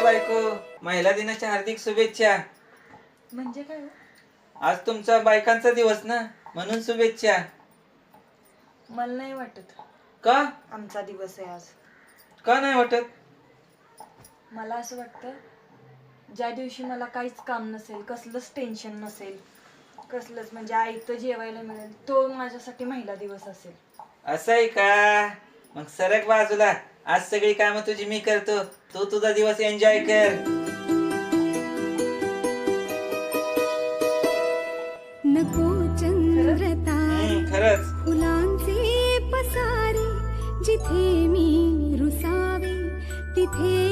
बायको, महिला दिनाच्या हार्दिक शुभेच्छा. म्हणजे काय हो? आज तुमचा बायकांचा दिवस ना, म्हणून शुभेच्छा. मला नाही वाटत का? आमचा दिवस आहे आज. का नाही वाटत? मला असं वाटतं ज्या दिवशी मला काहीच काम नसेल, कसलंच टेन्शन नसेल, कसलंच म्हणजे आईतं जेवायला मिळेल, तो माझ्यासाठी महिला दिवस असेल. असं आहे का? मग सरक बाजूला. आज सगळी कामं तुझी मी करतो, तू तुझा दिवस एन्जॉय कर. नको चंद्रतारे खरंच. फुलांचे पसारे जिथे मी रुसावे तिथे